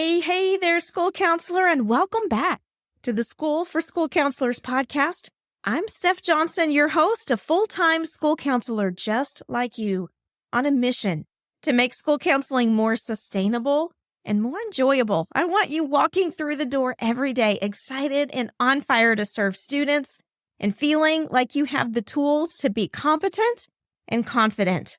Hey there, school counselor, and welcome back to the School for School Counselors podcast. I'm Steph Johnson, your host, a full-time school counselor just like you, on a mission to make school counseling more sustainable and more enjoyable. I want you walking through the door every day, excited and on fire to serve students and feeling like you have the tools to be competent and confident.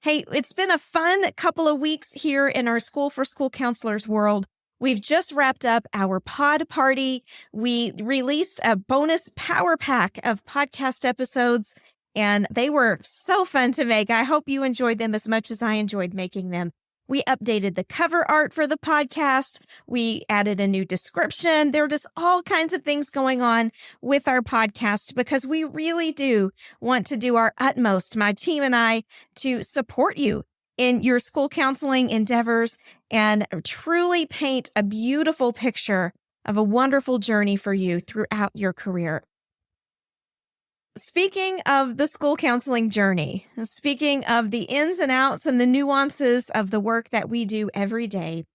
Hey, it's been a fun couple of weeks here in our School for School Counselors world. We've just wrapped up our pod party. We released a bonus power pack of podcast episodes, and they were so fun to make. I hope you enjoyed them as much as I enjoyed making them. We updated the cover art for the podcast. We added a new description. There are just all kinds of things going on with our podcast because we really do want to do our utmost, my team and I, to support you in your school counseling endeavors and truly paint a beautiful picture of a wonderful journey for you throughout your career. Speaking of the school counseling journey, speaking of the ins and outs and the nuances of the work that we do every day,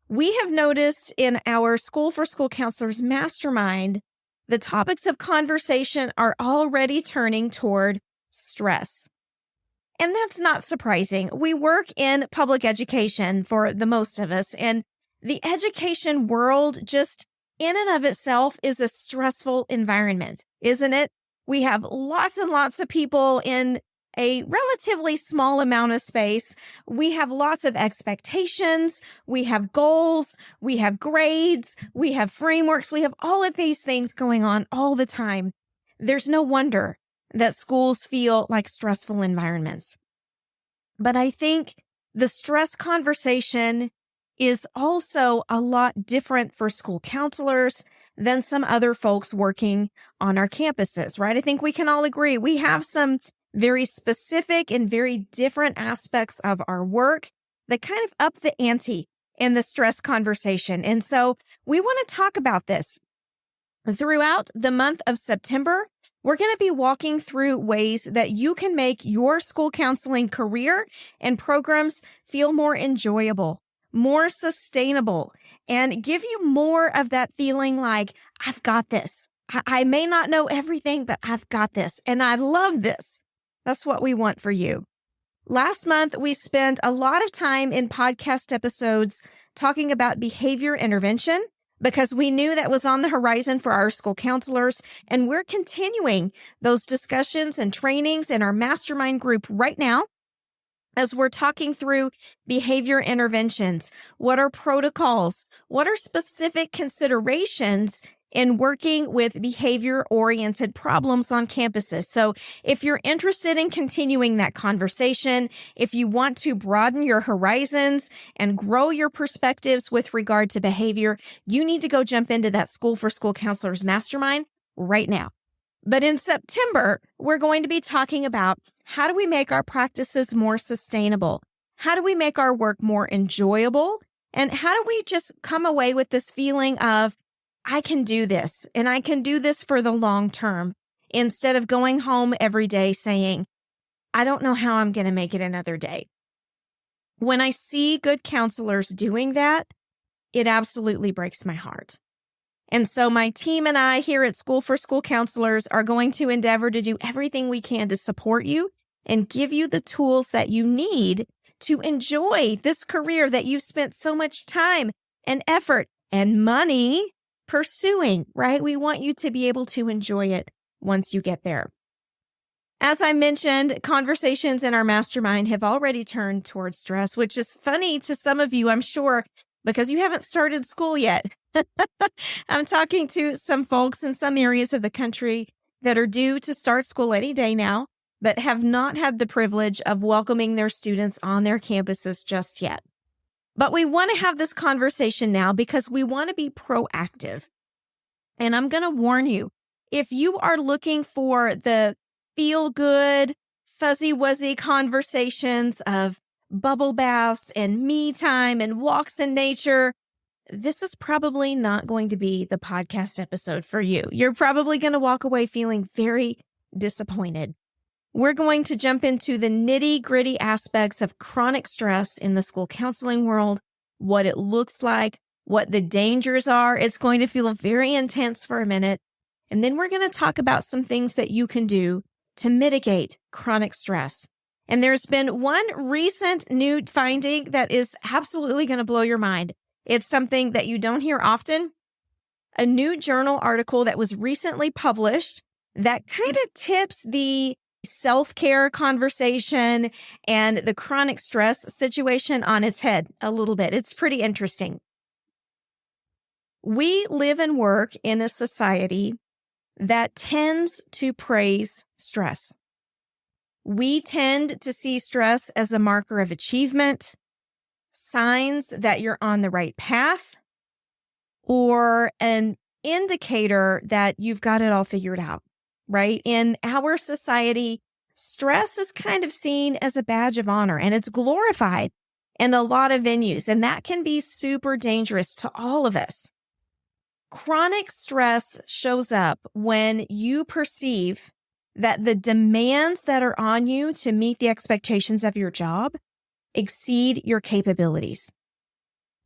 we have noticed in our School for School Counselors Mastermind, the topics of conversation are already turning toward stress. And that's not surprising. We work in public education for the most of us, and the education world just in and of itself is a stressful environment, isn't it? We have lots and lots of people in a relatively small amount of space. We have lots of expectations. We have goals. We have grades. We have frameworks. We have all of these things going on all the time. There's no wonder that schools feel like stressful environments. But I think the stress conversation is also a lot different for school counselors than some other folks working on our campuses, right? I think we can all agree we have some very specific and very different aspects of our work that kind of up the ante in the stress conversation. And so we want to talk about this. Throughout the month of September, we're going to be walking through ways that you can make your school counseling career and programs feel more enjoyable, more sustainable, and give you more of that feeling like, I've got this. I may not know everything, but I've got this, and I love this. That's what we want for you. Last month, we spent a lot of time in podcast episodes talking about behavior intervention because we knew that was on the horizon for our school counselors, and we're continuing those discussions and trainings in our mastermind group right now. As we're talking through behavior interventions, what are protocols? What are specific considerations in working with behavior-oriented problems on campuses? So if you're interested in continuing that conversation, if you want to broaden your horizons and grow your perspectives with regard to behavior, you need to go jump into that School for School Counselors Mastermind right now. But in September, we're going to be talking about how do we make our practices more sustainable? How do we make our work more enjoyable? And how do we just come away with this feeling of, I can do this, and I can do this for the long term, instead of going home every day saying, I don't know how I'm going to make it another day. When I see good counselors doing that, it absolutely breaks my heart. And so my team and I here at School for School Counselors are going to endeavor to do everything we can to support you and give you the tools that you need to enjoy this career that you've spent so much time and effort and money pursuing, right? We want you to be able to enjoy it once you get there. As I mentioned, conversations in our mastermind have already turned towards stress, which is funny to some of you, I'm sure, because you haven't started school yet. I'm talking to some folks in some areas of the country that are due to start school any day now, but have not had the privilege of welcoming their students on their campuses just yet. But we want to have this conversation now because we want to be proactive. And I'm going to warn you, if you are looking for the feel-good, fuzzy-wuzzy conversations of bubble baths and me time and walks in nature, this is probably not going to be the podcast episode for you. You're probably going to walk away feeling very disappointed. We're going to jump into the nitty-gritty aspects of chronic stress in the school counseling world, what it looks like, what the dangers are. It's going to feel very intense for a minute. And then we're going to talk about some things that you can do to mitigate chronic stress. And there's been one recent new finding that is absolutely going to blow your mind. It's something that you don't hear often. A new journal article that was recently published that kind of tips the self-care conversation and the chronic stress situation on its head a little bit. It's pretty interesting. We live and work in a society that tends to praise stress. We tend to see stress as a marker of achievement, signs that you're on the right path, or an indicator that you've got it all figured out, right? In our society, stress is kind of seen as a badge of honor, and it's glorified in a lot of venues, and that can be super dangerous to all of us. Chronic stress shows up when you perceive that the demands that are on you to meet the expectations of your job exceed your capabilities.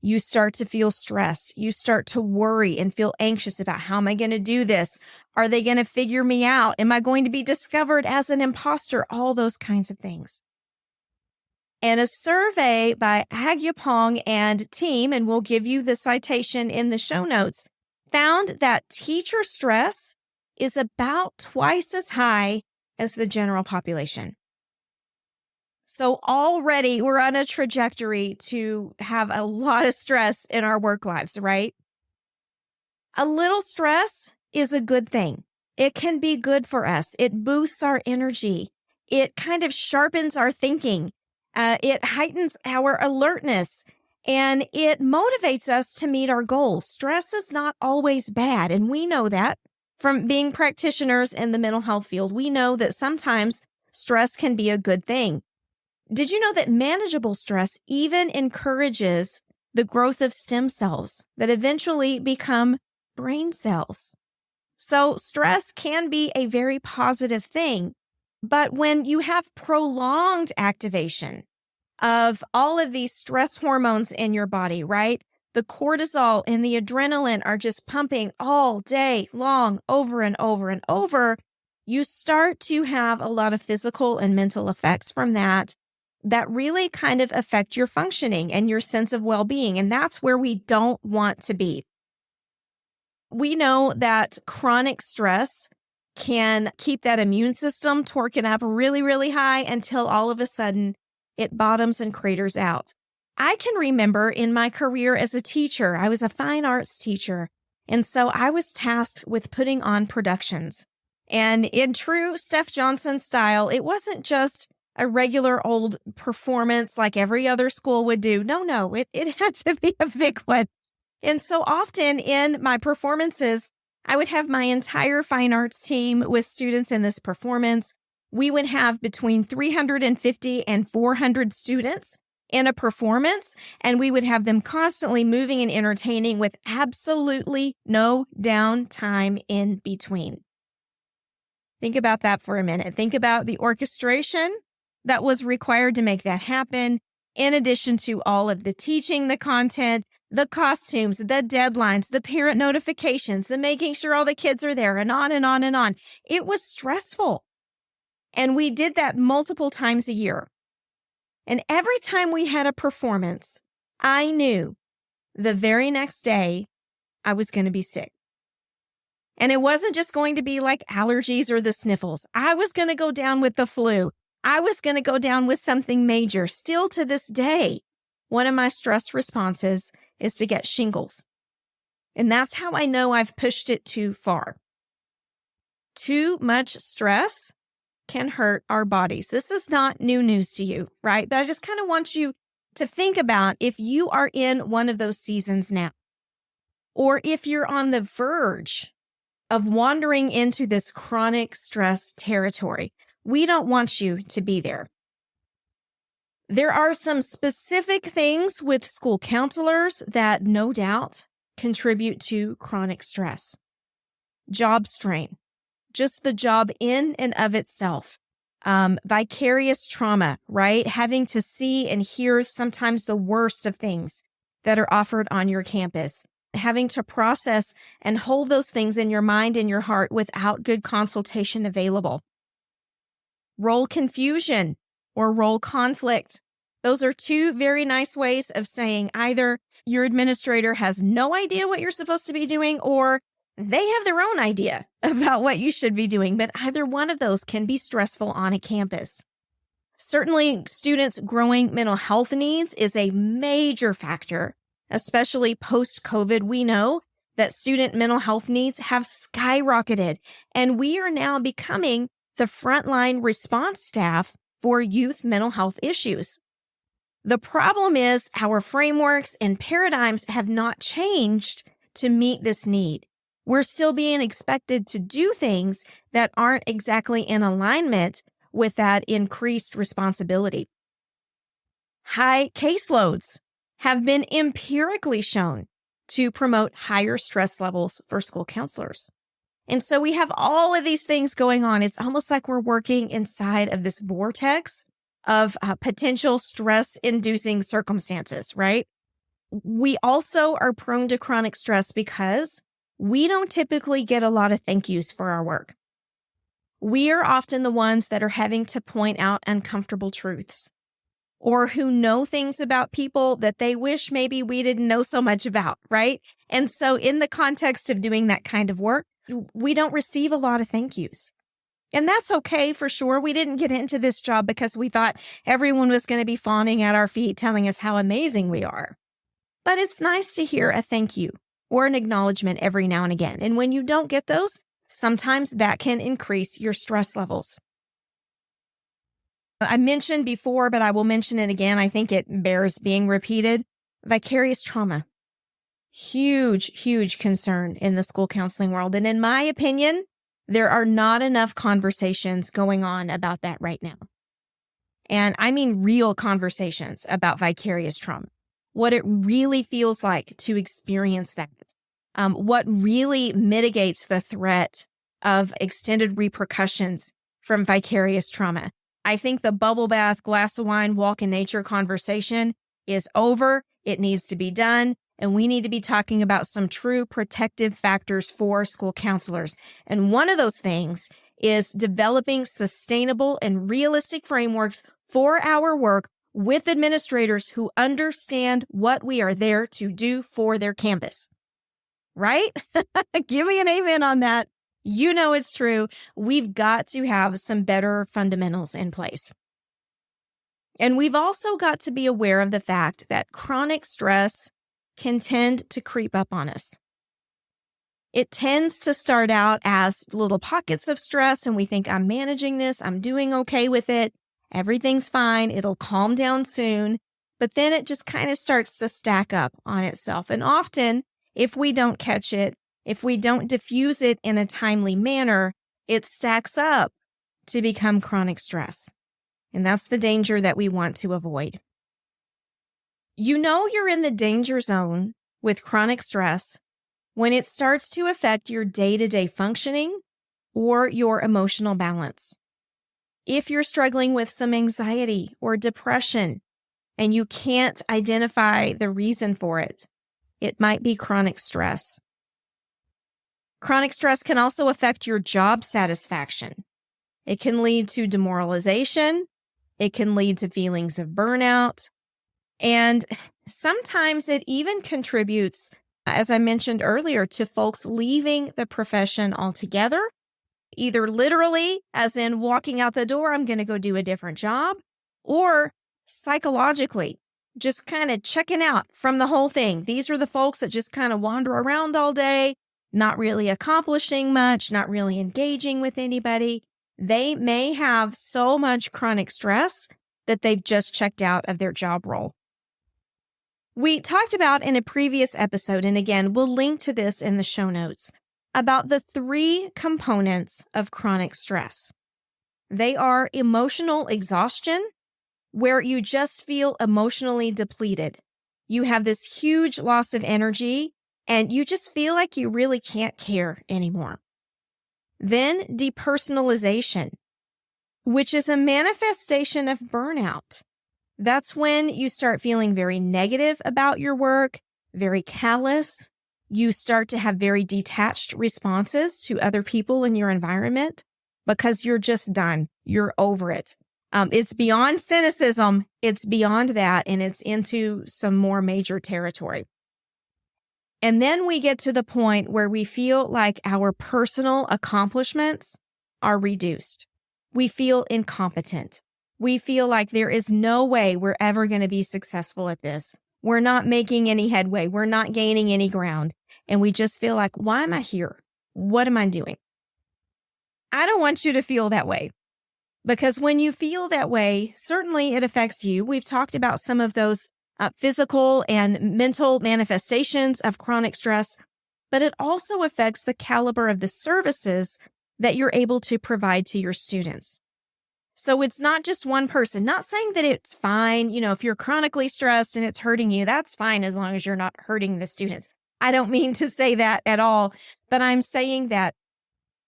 You start to feel stressed. You start to worry and feel anxious about, how am I going to do this? Are they going to figure me out? Am I going to be discovered as an imposter? All those kinds of things. And a survey by Agyapong and team, and we'll give you the citation in the show notes, found that teacher stress is about twice as high as the general population. So already we're on a trajectory to have a lot of stress in our work lives, right? A little stress is a good thing. It can be good for us. It boosts our energy. It kind of sharpens our thinking. It heightens our alertness, and it motivates us to meet our goals. Stress is not always bad, and we know that from being practitioners in the mental health field. We know that sometimes stress can be a good thing. Did you know that manageable stress even encourages the growth of stem cells that eventually become brain cells? So stress can be a very positive thing. But when you have prolonged activation of all of these stress hormones in your body, right? The cortisol and the adrenaline are just pumping all day long, over and over and over. You start to have a lot of physical and mental effects from that really kind of affect your functioning and your sense of well-being. And that's where we don't want to be. We know that chronic stress can keep that immune system torquing up really, really high until all of a sudden it bottoms and craters out. I can remember in my career as a teacher, I was a fine arts teacher. And so I was tasked with putting on productions. And in true Steph Johnson style, it wasn't just a regular old performance like every other school would do. No, it had to be a big one. And so often in my performances, I would have my entire fine arts team with students in this performance. We would have between 350 and 400 students in a performance, and we would have them constantly moving and entertaining with absolutely no downtime in between. Think about that for a minute. Think about the orchestration that was required to make that happen, in addition to all of the teaching, the content, the costumes, the deadlines, the parent notifications, the making sure all the kids are there, and on and on and on. It was stressful. And we did that multiple times a year. And every time we had a performance, I knew the very next day I was going to be sick. And it wasn't just going to be like allergies or the sniffles. I was going to go down with the flu. I was going to go down with something major. Still to this day, one of my stress responses is to get shingles. And that's how I know I've pushed it too far. Too much stress can hurt our bodies. This is not new news to you, right? But I just kind of want you to think about if you are in one of those seasons now, or if you're on the verge of wandering into this chronic stress territory. We don't want you to be there. There are some specific things with school counselors that no doubt contribute to chronic stress. Job strain, just the job in and of itself. Vicarious trauma, right? Having to see and hear sometimes the worst of things that are offered on your campus, having to process and hold those things in your mind and your heart without good consultation available. Role confusion or role conflict. Those are two very nice ways of saying either your administrator has no idea what you're supposed to be doing or they have their own idea about what you should be doing, but either one of those can be stressful on a campus. Certainly, students' growing mental health needs is a major factor, especially post-COVID. We know that student mental health needs have skyrocketed, and we are now becoming the frontline response staff for youth mental health issues. The problem is our frameworks and paradigms have not changed to meet this need. We're still being expected to do things that aren't exactly in alignment with that increased responsibility. High caseloads have been empirically shown to promote higher stress levels for school counselors. And so we have all of these things going on. It's almost like we're working inside of this vortex of potential stress-inducing circumstances, right? We also are prone to chronic stress because we don't typically get a lot of thank yous for our work. We are often the ones that are having to point out uncomfortable truths or who know things about people that they wish maybe we didn't know so much about, right? And so in the context of doing that kind of work, we don't receive a lot of thank yous. And that's okay for sure. We didn't get into this job because we thought everyone was going to be fawning at our feet, telling us how amazing we are. But it's nice to hear a thank you or an acknowledgement every now and again. And when you don't get those, sometimes that can increase your stress levels. I mentioned before, but I will mention it again. I think it bears being repeated. Vicarious trauma. Huge, huge concern in the school counseling world. And in my opinion, there are not enough conversations going on about that right now. And I mean real conversations about vicarious trauma. What it really feels like to experience that. What really mitigates the threat of extended repercussions from vicarious trauma. I think the bubble bath, glass of wine, walk in nature conversation is over. It needs to be done. And we need to be talking about some true protective factors for school counselors. And one of those things is developing sustainable and realistic frameworks for our work with administrators who understand what we are there to do for their campus. Right? Give me an amen on that. You know it's true. We've got to have some better fundamentals in place. And we've also got to be aware of the fact that chronic stress can tend to creep up on us. It tends to start out as little pockets of stress, and we think, I'm managing this, I'm doing okay with it, everything's fine, it'll calm down soon. But then it just kind of starts to stack up on itself. And often, if we don't catch it, if we don't diffuse it in a timely manner, it stacks up to become chronic stress. And that's the danger that we want to avoid. You know you're in the danger zone with chronic stress when it starts to affect your day-to-day functioning or your emotional balance. If you're struggling with some anxiety or depression and you can't identify the reason for it, it might be chronic stress. Chronic stress can also affect your job satisfaction. It can lead to demoralization. It can lead to feelings of burnout. And sometimes it even contributes, as I mentioned earlier, to folks leaving the profession altogether, either literally, as in walking out the door, I'm going to go do a different job, or psychologically, just kind of checking out from the whole thing. These are the folks that just kind of wander around all day, not really accomplishing much, not really engaging with anybody. They may have so much chronic stress that they've just checked out of their job role. We talked about in a previous episode, and again, we'll link to this in the show notes, about the 3 components of chronic stress. They are emotional exhaustion, where you just feel emotionally depleted. You have this huge loss of energy, and you just feel like you really can't care anymore. Then depersonalization, which is a manifestation of burnout. That's when you start feeling very negative about your work, very callous. You start to have very detached responses to other people in your environment because you're just done. You're over it. It's beyond cynicism. It's beyond that, and it's into some more major territory. And then we get to the point where we feel like our personal accomplishments are reduced. We feel incompetent. We feel like there is no way we're ever going to be successful at this. We're not making any headway. We're not gaining any ground. And we just feel like, why am I here? What am I doing? I don't want you to feel that way. Because when you feel that way, certainly it affects you. We've talked about some of those physical and mental manifestations of chronic stress, but it also affects the caliber of the services that you're able to provide to your students. So it's not just one person, not saying that it's fine. If you're chronically stressed and it's hurting you, that's fine as long as you're not hurting the students. I don't mean to say that at all, but I'm saying that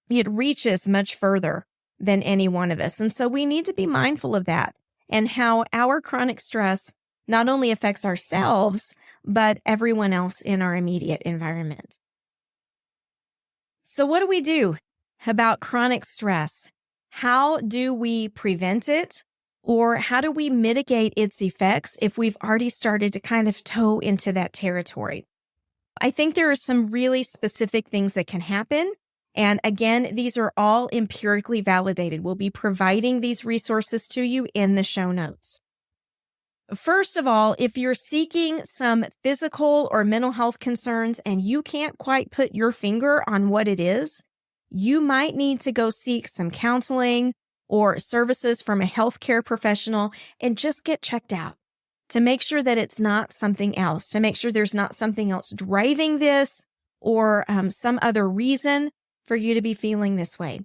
it reaches much further than any one of us. And so we need to be mindful of that and how our chronic stress not only affects ourselves, but everyone else in our immediate environment. So what do we do about chronic stress? How do we prevent it? Or how do we mitigate its effects if we've already started to kind of toe into that territory? I think there are some really specific things that can happen. And again, these are all empirically validated. We'll be providing these resources to you in the show notes. First of all, if you're seeking some physical or mental health concerns and you can't quite put your finger on what it is, you might need to go seek some counseling or services from a healthcare professional and just get checked out to make sure that it's not something else, to make sure there's not something else driving this or some other reason for you to be feeling this way.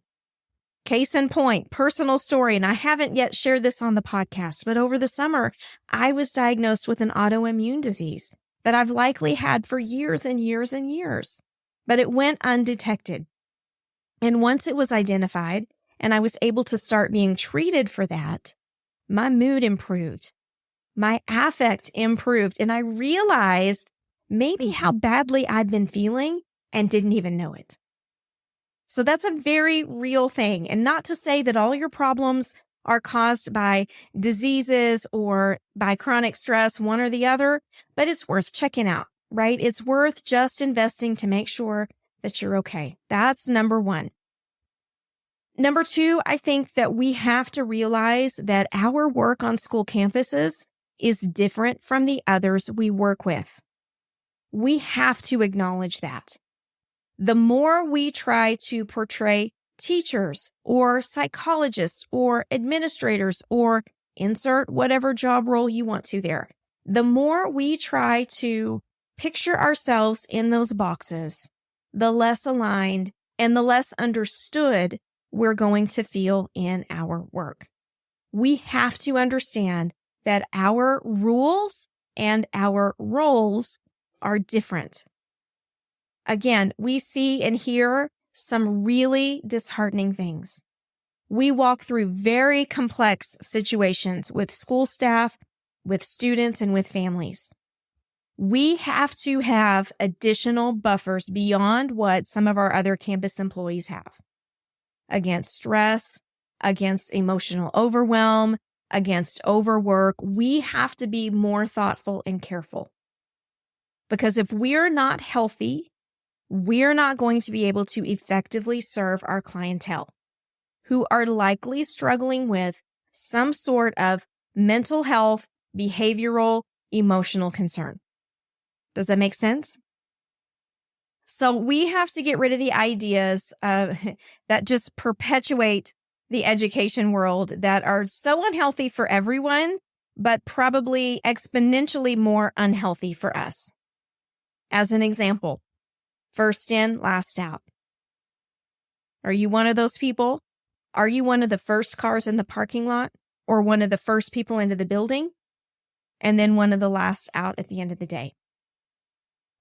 Case in point, personal story, and I haven't yet shared this on the podcast, but over the summer, I was diagnosed with an autoimmune disease that I've likely had for years and years and years, but it went undetected. And once it was identified and I was able to start being treated for that, my mood improved, my affect improved, and I realized maybe how badly I'd been feeling and didn't even know it. So that's a very real thing. And not to say that all your problems are caused by diseases or by chronic stress, one or the other, but it's worth checking out, right? It's worth just investing to make sure that you're okay. That's number one. Number two, I think that we have to realize that our work on school campuses is different from the others we work with. We have to acknowledge that. The more we try to portray teachers or psychologists or administrators or insert whatever job role you want to there, the more we try to picture ourselves in those boxes, the less aligned and the less understood we're going to feel in our work. We have to understand that our rules and our roles are different. Again, we see and hear some really disheartening things. We walk through very complex situations with school staff, with students, and with families. We have to have additional buffers beyond what some of our other campus employees have against stress, against emotional overwhelm, against overwork. We have to be more thoughtful and careful. Because if we're not healthy, we're not going to be able to effectively serve our clientele who are likely struggling with some sort of mental health, behavioral, emotional concern. Does that make sense? So we have to get rid of the ideas that just perpetuate the education world that are so unhealthy for everyone, but probably exponentially more unhealthy for us. As an example, first in, last out. Are you one of those people? Are you one of the first cars in the parking lot or one of the first people into the building and then one of the last out at the end of the day?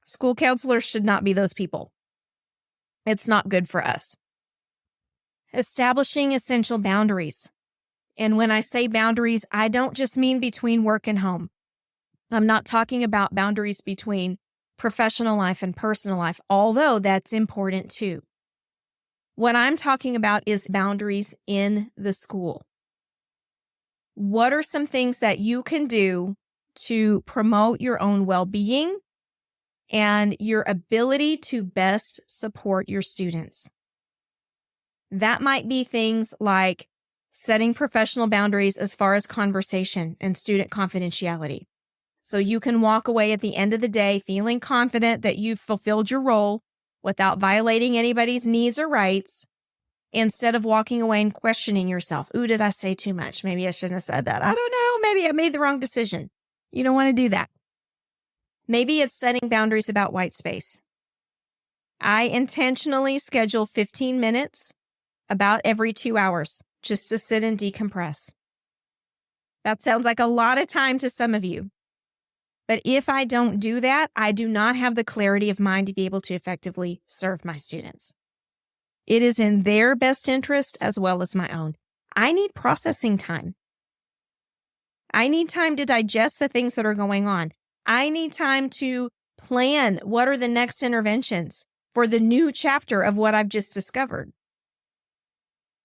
School counselors should not be those people. It's not good for us. Establishing essential boundaries. And when I say boundaries, I don't just mean between work and home. I'm not talking about boundaries between professional life and personal life, although that's important too. What I'm talking about is boundaries in the school. What are some things that you can do to promote your own well-being and your ability to best support your students? That might be things like setting professional boundaries as far as conversation and student confidentiality. So you can walk away at the end of the day feeling confident that you've fulfilled your role without violating anybody's needs or rights, instead of walking away and questioning yourself. Ooh, did I say too much? Maybe I shouldn't have said that. I don't know. Maybe I made the wrong decision. You don't want to do that. Maybe it's setting boundaries about white space. I intentionally schedule 15 minutes about every 2 hours just to sit and decompress. That sounds like a lot of time to some of you. But if I don't do that, I do not have the clarity of mind to be able to effectively serve my students. It is in their best interest as well as my own. I need processing time. I need time to digest the things that are going on. I need time to plan what are the next interventions for the new chapter of what I've just discovered.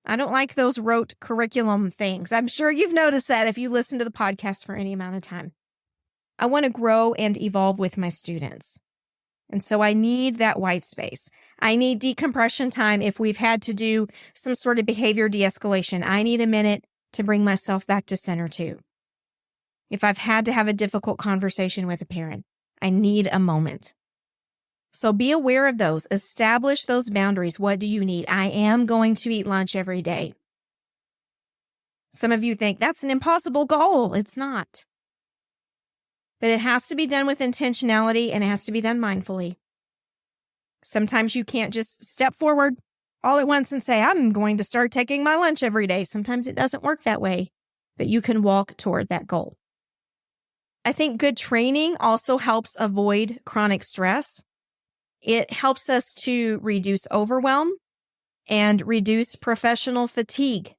I don't like those rote curriculum things. I'm sure you've noticed that if you listen to the podcast for any amount of time. I want to grow and evolve with my students. And so I need that white space. I need decompression time if we've had to do some sort of behavior de-escalation. I need a minute to bring myself back to center too. If I've had to have a difficult conversation with a parent, I need a moment. So be aware of those. Establish those boundaries. What do you need? I am going to eat lunch every day. Some of you think that's an impossible goal. It's not. But it has to be done with intentionality and it has to be done mindfully. Sometimes you can't just step forward all at once and say, I'm going to start taking my lunch every day. Sometimes it doesn't work that way, but you can walk toward that goal. I think good training also helps avoid chronic stress. It helps us to reduce overwhelm and reduce professional fatigue.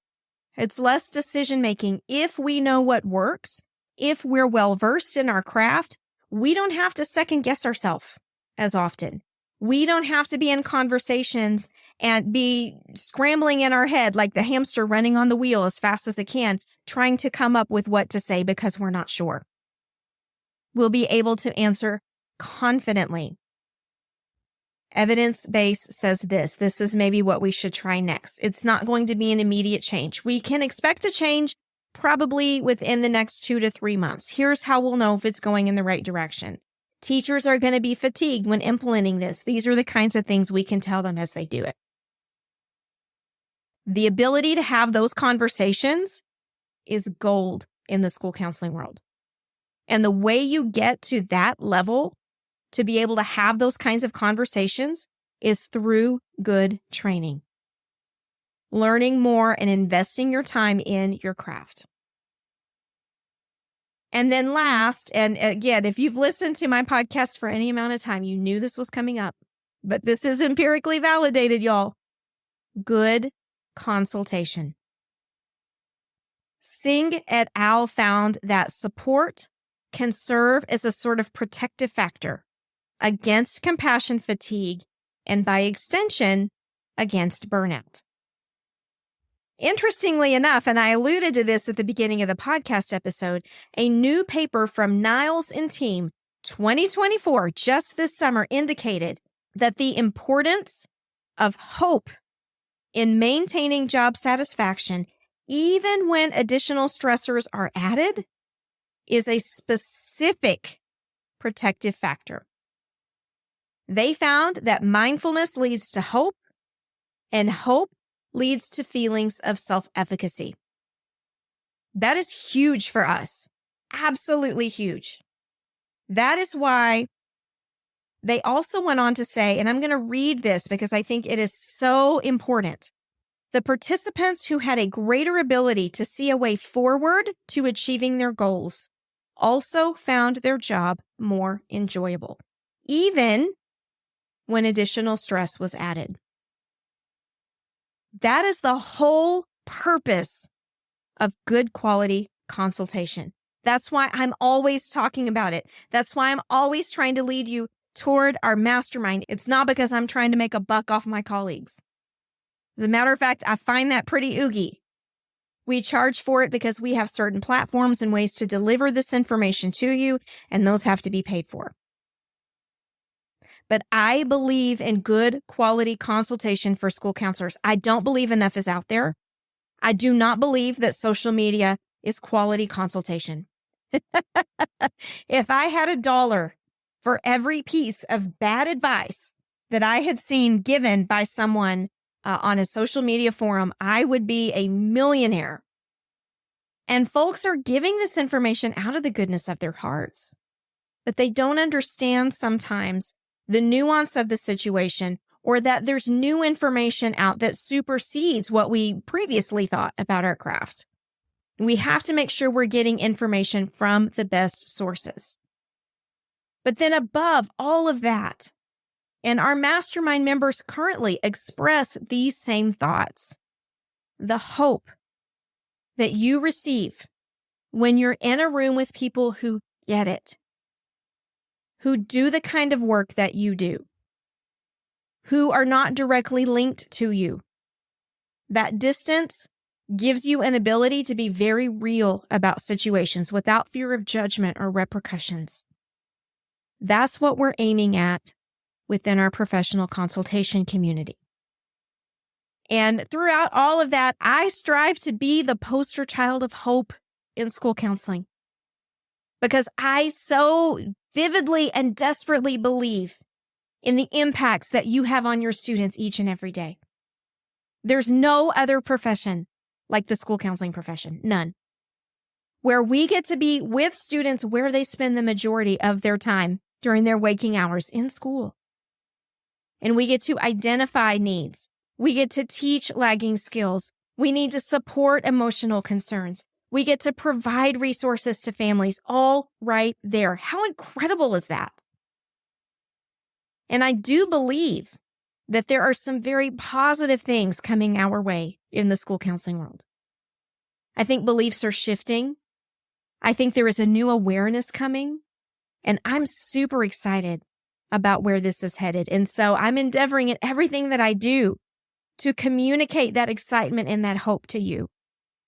It's less decision-making. If we know what works, if we're well-versed in our craft, we don't have to second-guess ourselves as often. We don't have to be in conversations and be scrambling in our head like the hamster running on the wheel as fast as it can, trying to come up with what to say because we're not sure. We'll be able to answer confidently. Evidence base says this is maybe what we should try next. It's not going to be an immediate change. We can expect a change probably within the next 2 to 3 months. Here's how we'll know if it's going in the right direction. Teachers are going to be fatigued when implementing this. These are the kinds of things we can tell them as they do it. The ability to have those conversations is gold in the school counseling world. And the way you get to that level to be able to have those kinds of conversations is through good training. Learning more and investing your time in your craft. And then last, and again, if you've listened to my podcast for any amount of time, you knew this was coming up, but this is empirically validated, y'all. Good consultation. Singh et al. Found that support can serve as a sort of protective factor against compassion fatigue and by extension, against burnout. Interestingly enough, and I alluded to this at the beginning of the podcast episode, a new paper from Niles and team, 2024, just this summer, indicated that the importance of hope in maintaining job satisfaction, even when additional stressors are added, is a specific protective factor. They found that mindfulness leads to hope, and hope leads to feelings of self-efficacy. That is huge for us. Absolutely huge. That is why they also went on to say, and I'm going to read this because I think it is so important. The participants who had a greater ability to see a way forward to achieving their goals also found their job more enjoyable, even when additional stress was added. That is the whole purpose of good quality consultation. That's why I'm always talking about it. That's why I'm always trying to lead you toward our mastermind. It's not because I'm trying to make a buck off my colleagues. As a matter of fact, I find that pretty oogie. We charge for it because we have certain platforms and ways to deliver this information to you, and those have to be paid for. But I believe in good quality consultation for school counselors. I don't believe enough is out there. I do not believe that social media is quality consultation. If I had $1 for every piece of bad advice that I had seen given by someone on a social media forum, I would be a millionaire. And folks are giving this information out of the goodness of their hearts, but they don't understand sometimes the nuance of the situation, or that there's new information out that supersedes what we previously thought about our craft. We have to make sure we're getting information from the best sources. But then above all of that, and our mastermind members currently express these same thoughts, the hope that you receive when you're in a room with people who get it, who do the kind of work that you do, who are not directly linked to you. That distance gives you an ability to be very real about situations without fear of judgment or repercussions. That's what we're aiming at within our professional consultation community. And throughout all of that, I strive to be the poster child of hope in school counseling, because I so vividly and desperately believe in the impacts that you have on your students each and every day. There's no other profession like the school counseling profession, none, where we get to be with students where they spend the majority of their time during their waking hours in school. And we get to identify needs. We get to teach lagging skills. We need to support emotional concerns. We get to provide resources to families all right there. How incredible is that? And I do believe that there are some very positive things coming our way in the school counseling world. I think beliefs are shifting. I think there is a new awareness coming, and I'm super excited about where this is headed. And so I'm endeavoring in everything that I do to communicate that excitement and that hope to you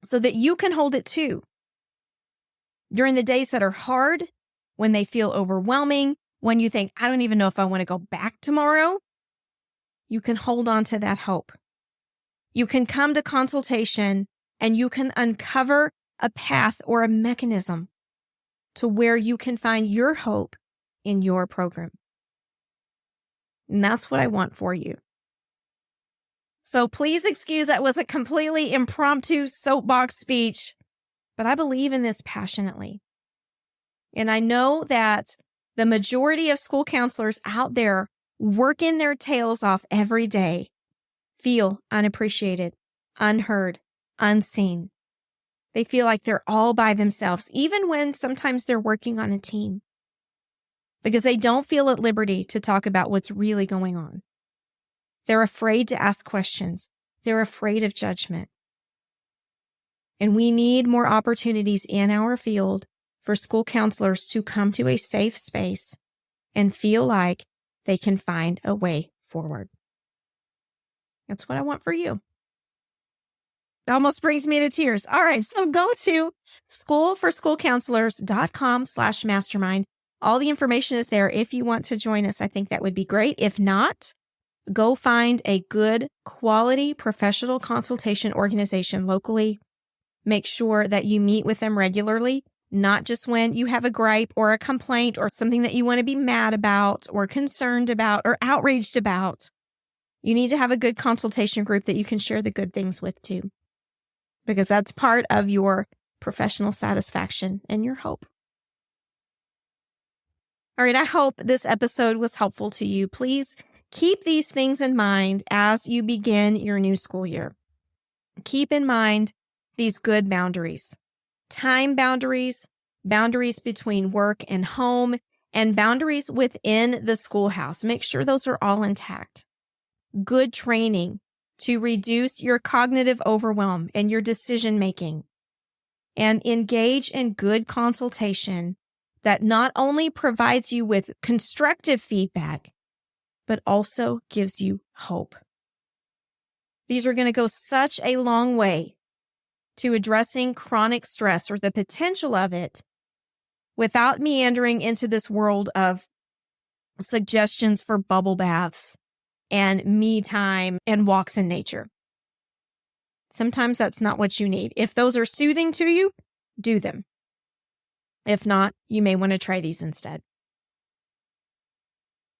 so that you can hold it too. During the days that are hard, when they feel overwhelming, when you think, I don't even know if I want to go back tomorrow, you can hold on to that hope. You can come to consultation and you can uncover a path or a mechanism to where you can find your hope in your program. And that's what I want for you. So please excuse that was a completely impromptu soapbox speech, but I believe in this passionately. And I know that the majority of school counselors out there working their tails off every day feel unappreciated, unheard, unseen. They feel like they're all by themselves, even when sometimes they're working on a team, because they don't feel at liberty to talk about what's really going on. They're afraid to ask questions. They're afraid of judgment. And we need more opportunities in our field for school counselors to come to a safe space and feel like they can find a way forward. That's what I want for you. It almost brings me to tears. All right, so go to schoolforschoolcounselors.com/mastermind. All the information is there. If you want to join us, I think that would be great. If not, go find a good quality professional consultation organization locally. Make sure that you meet with them regularly, not just when you have a gripe or a complaint or something that you want to be mad about or concerned about or outraged about. You need to have a good consultation group that you can share the good things with too, because that's part of your professional satisfaction and your hope. All right, I hope this episode was helpful to you. Please keep these things in mind as you begin your new school year. Keep in mind these good boundaries, time boundaries, boundaries between work and home, and boundaries within the schoolhouse. Make sure those are all intact. Good training to reduce your cognitive overwhelm and your decision making. and engage in good consultation that not only provides you with constructive feedback, but also gives you hope. These are going to go such a long way to addressing chronic stress or the potential of it without meandering into this world of suggestions for bubble baths and me time and walks in nature. Sometimes that's not what you need. If those are soothing to you, do them. If not, you may want to try these instead.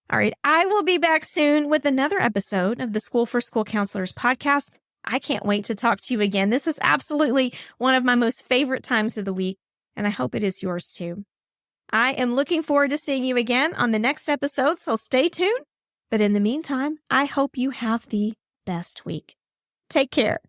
All right, I will be back soon with another episode of the School for School Counselors podcast. I can't wait to talk to you again. This is absolutely one of my most favorite times of the week, and I hope it is yours too. I am looking forward to seeing you again on the next episode, so stay tuned. But in the meantime, I hope you have the best week. Take care.